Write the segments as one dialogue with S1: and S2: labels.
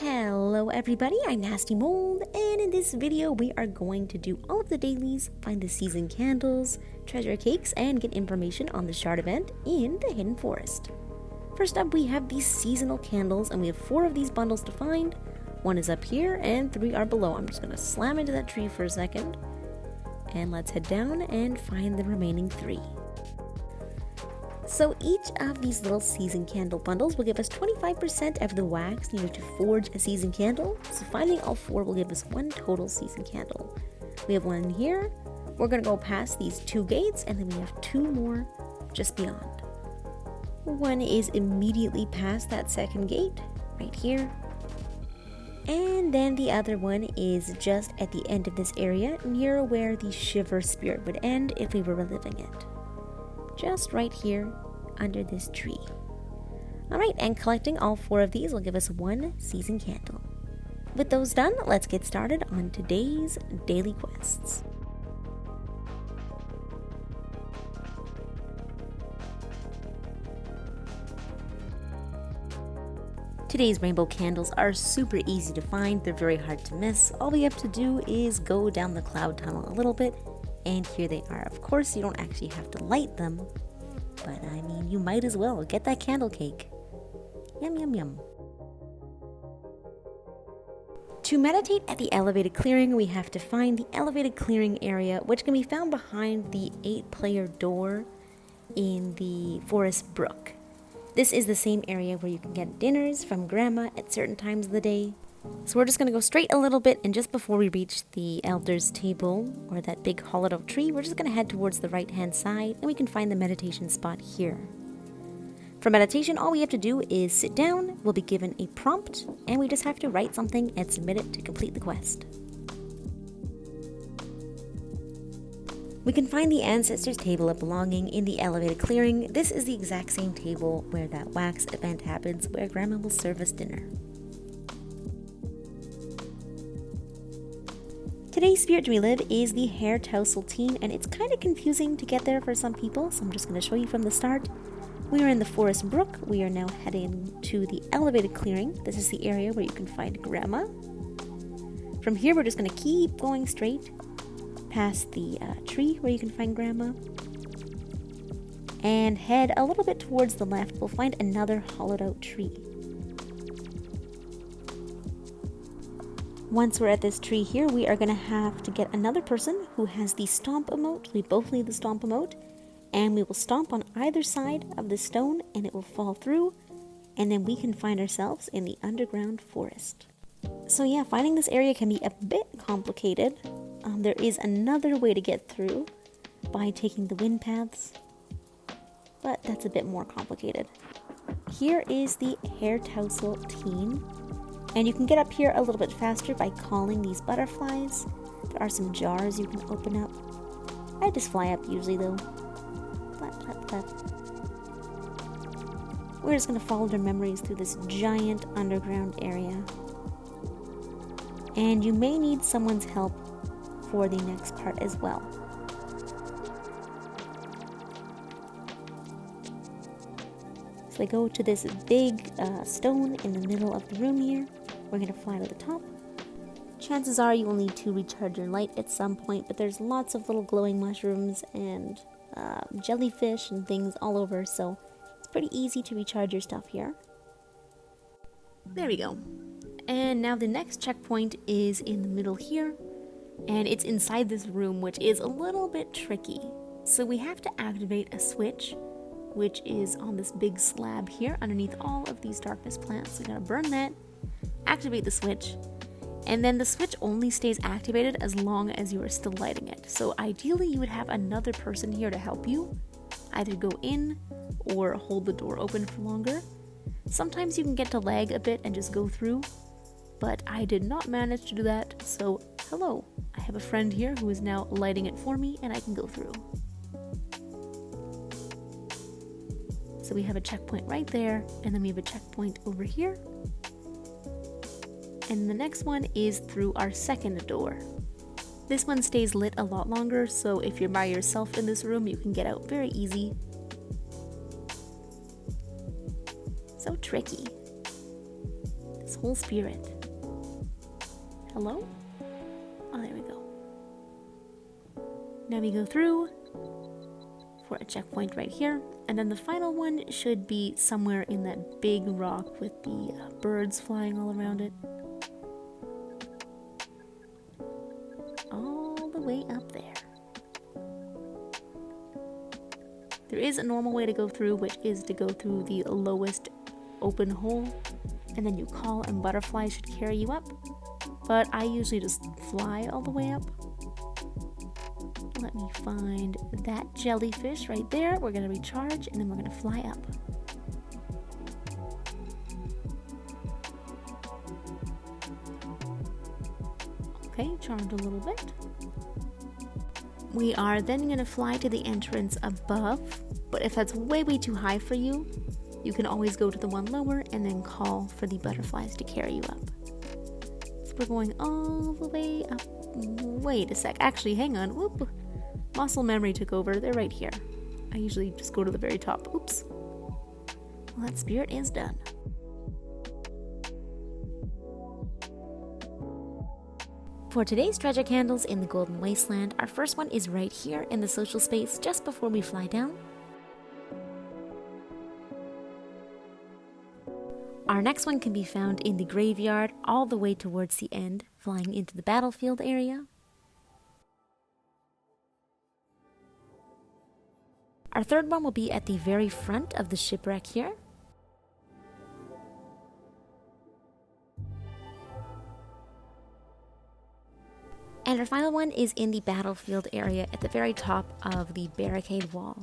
S1: Hello everybody, I'm nastymold, and in this video we are going to do all of the dailies, find the season candles, treasure cakes, and get information on the shard event in the Hidden Forest. First up, we have these seasonal candles, and we have 4 of these bundles to find. 1 is up here and 3 are below. I'm just going to slam into that tree for a second, and let's head down and find the remaining 3. So each of these little season candle bundles will give us 25% of the wax needed to forge a season candle. So finding all 4 will give us 1 total season candle. We have 1 here. We're going to go past these 2 gates, and then we have 2 more just beyond. 1 is immediately past that second gate, right here. And then the other one is just at the end of this area, near where the Shiver Spirit would end if we were reliving it. Just right here under this tree. Alright, and collecting all 4 of these will give us 1 season candle. With those done, let's get started on today's daily quests. Today's rainbow candles are super easy to find, they're very hard to miss. All we have to do is go down the cloud tunnel a little bit, and here they are. Of course, you don't actually have to light them, but I mean, you might as well get that candle cake. Yum, yum, yum. To meditate at the elevated clearing, we have to find the elevated clearing area, which can be found behind the 8-player door in the Forest Brook. This is the same area where you can get dinners from Grandma at certain times of the day. So we're just going to go straight a little bit, and just before we reach the Elder's Table, or that big hollowed out tree, we're just going to head towards the right hand side, and we can find the meditation spot here. For meditation, all we have to do is sit down, we'll be given a prompt, and we just have to write something and submit it to complete the quest. We can find the Ancestors' Table of Belonging in the elevated clearing. This is the exact same table where that wax event happens, where Grandma will serve us dinner. Today's spirit to relive is the Hair Tousle Teen, and it's kind of confusing to get there for some people, so I'm just going to show you from the start. We are in the Forest Brook. We are now heading to the elevated clearing. This is the area where you can find Grandma. From here, we're just going to keep going straight past the tree where you can find Grandma, and head a little bit towards the left. We'll find another hollowed out tree. Once we're at this tree here, we are going to have to get another person who has the stomp emote. We both need the stomp emote, and we will stomp on either side of the stone and it will fall through, and then we can find ourselves in the underground forest. So yeah, finding this area can be a bit complicated. There is another way to get through by taking the wind paths, but that's a bit more complicated. Here is the Hair Tousle Teen. And you can get up here a little bit faster by calling these butterflies. There are some jars you can open up. I just fly up usually though. Flap, flap, flap. We're just going to follow their memories through this giant underground area. And you may need someone's help for the next part as well. So they go to this big stone in the middle of the room here. We're going to fly to the top. Chances are you will need to recharge your light at some point, but there's lots of little glowing mushrooms and jellyfish and things all over, so it's pretty easy to recharge your stuff here. There we go. And now the next checkpoint is in the middle here, and it's inside this room, which is a little bit tricky. So we have to activate a switch, which is on this big slab here underneath all of these darkness plants. So we gotta burn that, activate the switch, and then the switch only stays activated as long as you are still lighting it. So ideally you would have another person here to help you, either go in or hold the door open for longer. Sometimes you can get to lag a bit and just go through, but I did not manage to do that, so hello, I have a friend here who is now lighting it for me and I can go through. So we have a checkpoint right there, and then we have a checkpoint over here. And the next one is through our second door. This one stays lit a lot longer, so if you're by yourself in this room, you can get out very easy. So tricky. This whole spirit. Hello? Oh, there we go. Now we go through for a checkpoint right here, and then the final one should be somewhere in that big rock with the birds flying all around it. All the way up there. There is a normal way to go through, which is to go through the lowest open hole, and then you call and butterflies should carry you up, but I usually just fly all the way up. Let me find that jellyfish right there. We're going to recharge and then we're going to fly up. Okay, charmed a little bit. We are then going to fly to the entrance above, but if that's way too high for you, you can always go to the one lower and then call for the butterflies to carry you up. So we're going all the way up. Wait a sec. Actually, hang on. Whoop. Muscle memory took over. They're right here. I usually just go to the very top. Oops. Well, that spirit is done. For today's treasure candles in the Golden Wasteland, our first one is right here in the social space just before we fly down. Our next one can be found in the graveyard all the way towards the end, flying into the battlefield area. Our third one will be at the very front of the shipwreck here. And our final one is in the battlefield area at the very top of the barricade wall.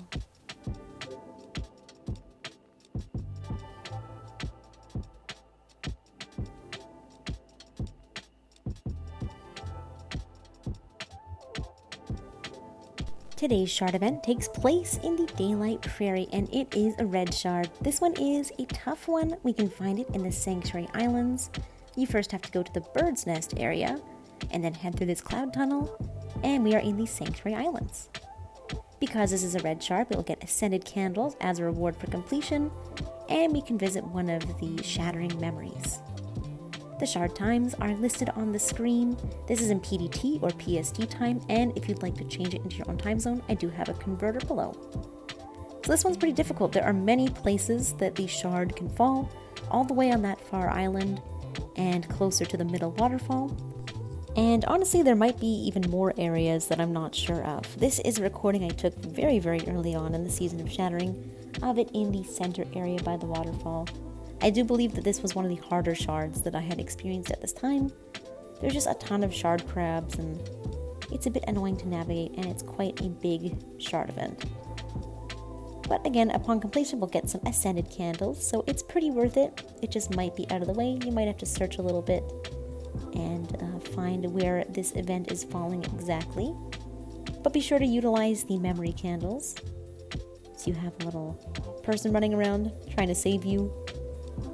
S1: Today's shard event takes place in the Daylight Prairie, and it is a red shard. This one is a tough one. We can find it in the Sanctuary Islands. You first have to go to the Bird's Nest area, and then head through this cloud tunnel, and we are in the Sanctuary Islands. Because this is a red shard, we will get Ascended Candles as a reward for completion, and we can visit one of the Shattering Memories. The shard times are listed on the screen. This is in PDT or PST time, and if you'd like to change it into your own time zone, I do have a converter below. So this one's pretty difficult. There are many places that the shard can fall, all the way on that far island and closer to the middle waterfall. And honestly, there might be even more areas that I'm not sure of. This is a recording I took very early on in the season of Shattering, of it in the center area by the waterfall. I do believe that this was one of the harder shards that I had experienced at this time. There's just a ton of shard crabs, and it's a bit annoying to navigate, and it's quite a big shard event. But again, upon completion, we'll get some Ascended Candles, so it's pretty worth it. It just might be out of the way. You might have to search a little bit and find where this event is falling exactly. But be sure to utilize the memory candles, so you have a little person running around trying to save you.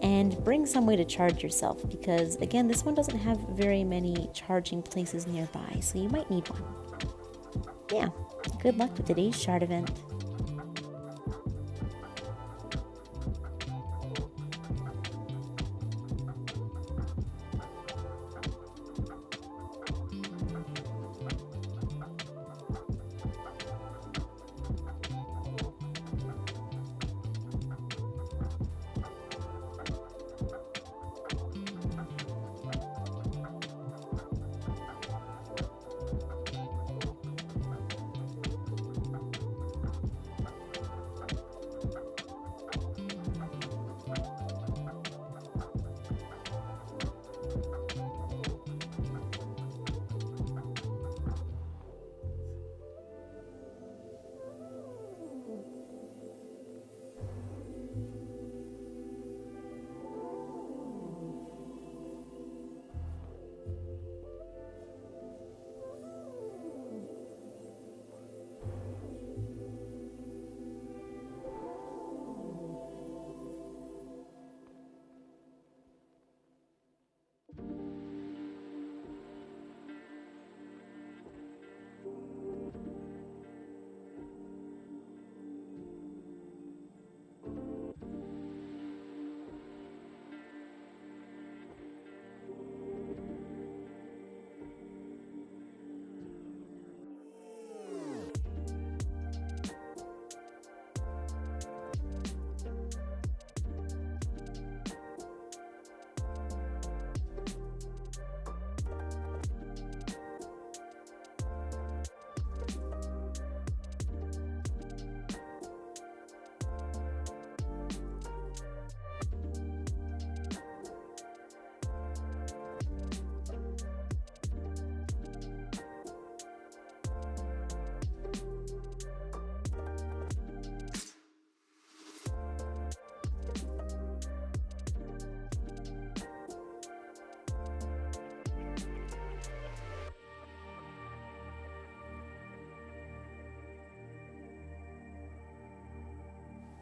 S1: And bring some way to charge yourself, because again, this one doesn't have very many charging places nearby, so you might need one. Yeah, good luck with today's shard event.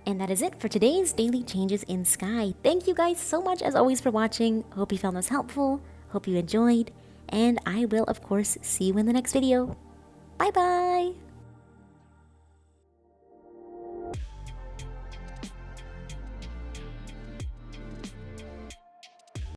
S1: And that is it for today's daily changes in sky. Thank you guys so much as always for watching. Hope you found this helpful. Hope you enjoyed. And I will of course see you in the next video. Bye bye!